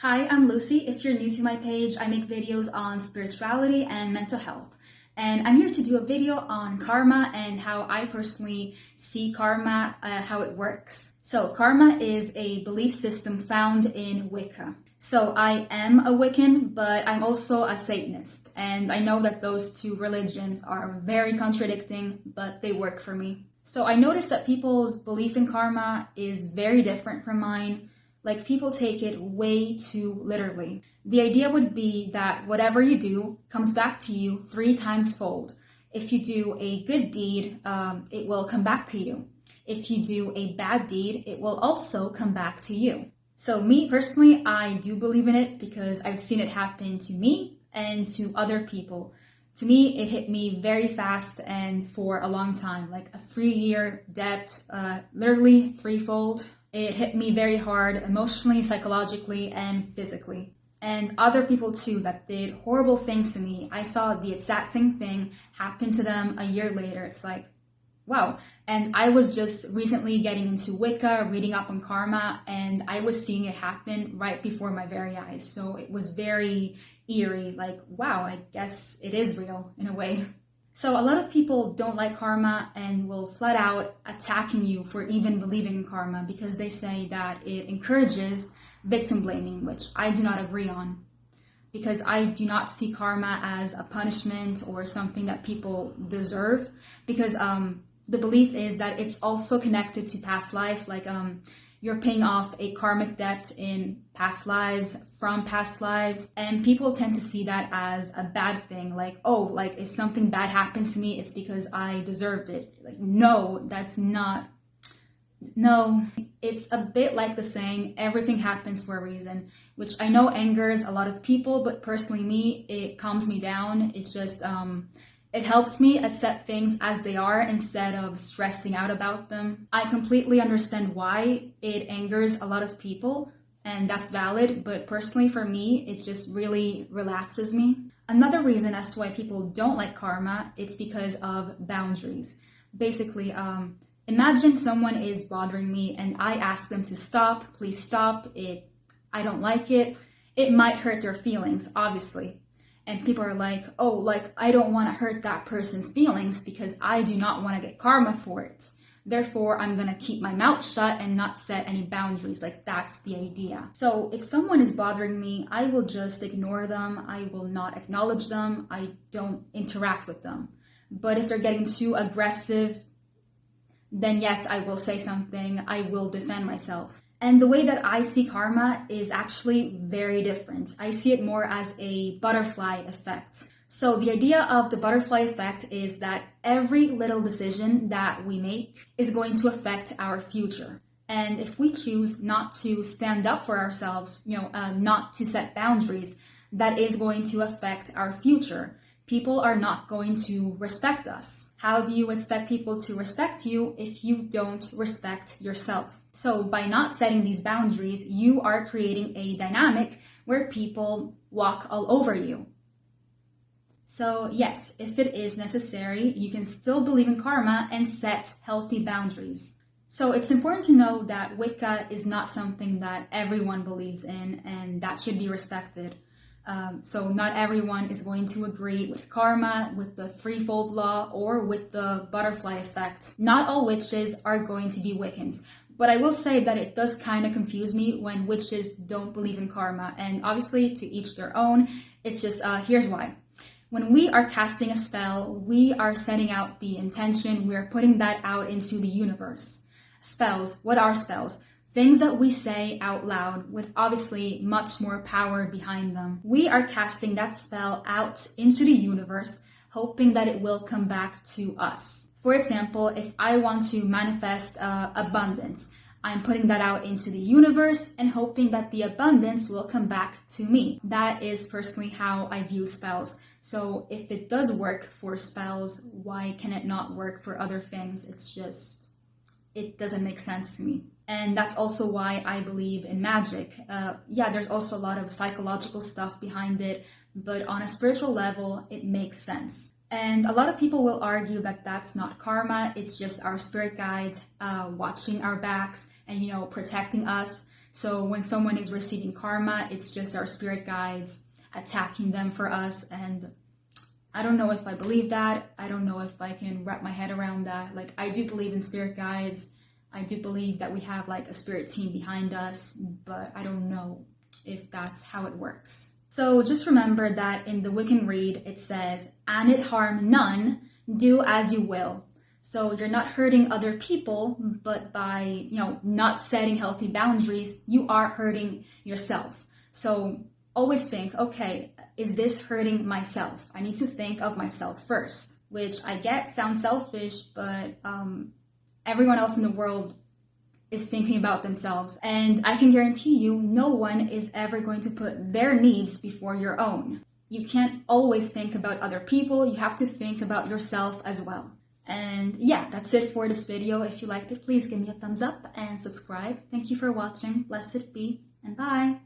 Hi, I'm Lucy. If you're new to my page, I make videos on spirituality and mental health. And I'm here to do a video on karma and how I personally see karma, how it works. So karma is a belief system found in Wicca. So I am a Wiccan, but I'm also a Satanist. And I know that those two religions are very contradicting, but they work for me. So I noticed that people's belief in karma is very different from mine. Like, people take it way too literally. The idea would be that whatever you do comes back to you 3 times fold. If you do a good deed, it will come back to you. If you do a bad deed, it will also come back to you. So me personally, I do believe in it because I've seen it happen to me and to other people. To me, it hit me very fast and for a long time, like a 3-year debt, literally threefold. It hit me very hard emotionally, psychologically, and physically. And other people too that did horrible things to me, I saw the exact same thing happen to them a year later. It's like, wow. And I was just recently getting into Wicca, reading up on karma, and I was seeing it happen right before my very eyes. So it was very eerie, like, wow, I guess it is real in a way. So a lot of people don't like karma and will flat out attacking you for even believing in karma because they say that it encourages victim blaming, which I do not agree on. Because I do not see karma as a punishment or something that people deserve. Because the belief is that it's also connected to past life, like you're paying off a karmic debt in past lives, from past lives, and people tend to see that as a bad thing, like, oh, like if something bad happens to me, it's because I deserved it. Like, no, that's not, no. It's a bit like the saying, everything happens for a reason, which I know angers a lot of people, but personally me, it calms me down. It's just, it helps me accept things as they are instead of stressing out about them. I completely understand why it angers a lot of people, and that's valid, but personally for me, it just really relaxes me. Another reason as to why people don't like karma, it's because of boundaries. Basically, imagine someone is bothering me and I ask them to stop, please stop, I don't like it. It might hurt their feelings, obviously. And people are like, oh, like, I don't want to hurt that person's feelings because I do not want to get karma for it. Therefore, I'm going to keep my mouth shut and not set any boundaries. Like, that's the idea. So if someone is bothering me, I will just ignore them. I will not acknowledge them. I don't interact with them. But if they're getting too aggressive, then yes, I will say something. I will defend myself. And the way that I see karma is actually very different. I see it more as a butterfly effect. So the idea of the butterfly effect is that every little decision that we make is going to affect our future. And if we choose not to stand up for ourselves, not to set boundaries, that is going to affect our future. People are not going to respect us. How do you expect people to respect you if you don't respect yourself? So by not setting these boundaries, you are creating a dynamic where people walk all over you. So yes, if it is necessary, you can still believe in karma and set healthy boundaries. So it's important to know that Wicca is not something that everyone believes in, and that should be respected. So not everyone is going to agree with karma, with the threefold law, or with the butterfly effect. Not all witches are going to be Wiccans. But I will say that it does kind of confuse me when witches don't believe in karma. And obviously, to each their own. It's just, here's why. When we are casting a spell, we are setting out the intention. We are putting that out into the universe. Spells, what are spells? Things that we say out loud with obviously much more power behind them. We are casting that spell out into the universe, hoping that it will come back to us. For example, if I want to manifest abundance, I'm putting that out into the universe and hoping that the abundance will come back to me. That is personally how I view spells. So if it does work for spells, why can it not work for other things? It doesn't make sense to me. And that's also why I believe in magic. There's also a lot of psychological stuff behind it, but on a spiritual level, it makes sense. And a lot of people will argue that that's not karma, it's just our spirit guides watching our backs and, protecting us. So when someone is receiving karma, it's just our spirit guides attacking them for us. And I don't know if I believe that. I don't know if I can wrap my head around that. Like, I do believe in spirit guides. I do believe that we have like a spirit team behind us, but I don't know if that's how it works. So just remember that in the Wiccan read, it says, "And it harm none, do as you will." So you're not hurting other people, but by, not setting healthy boundaries, you are hurting yourself. So always think, okay, is this hurting myself? I need to think of myself first, which I get sounds selfish, but everyone else in the world is thinking about themselves. And I can guarantee you, no one is ever going to put their needs before your own. You can't always think about other people. You have to think about yourself as well. And yeah, that's it for this video. If you liked it, please give me a thumbs up and subscribe. Thank you for watching. Blessed be, and bye.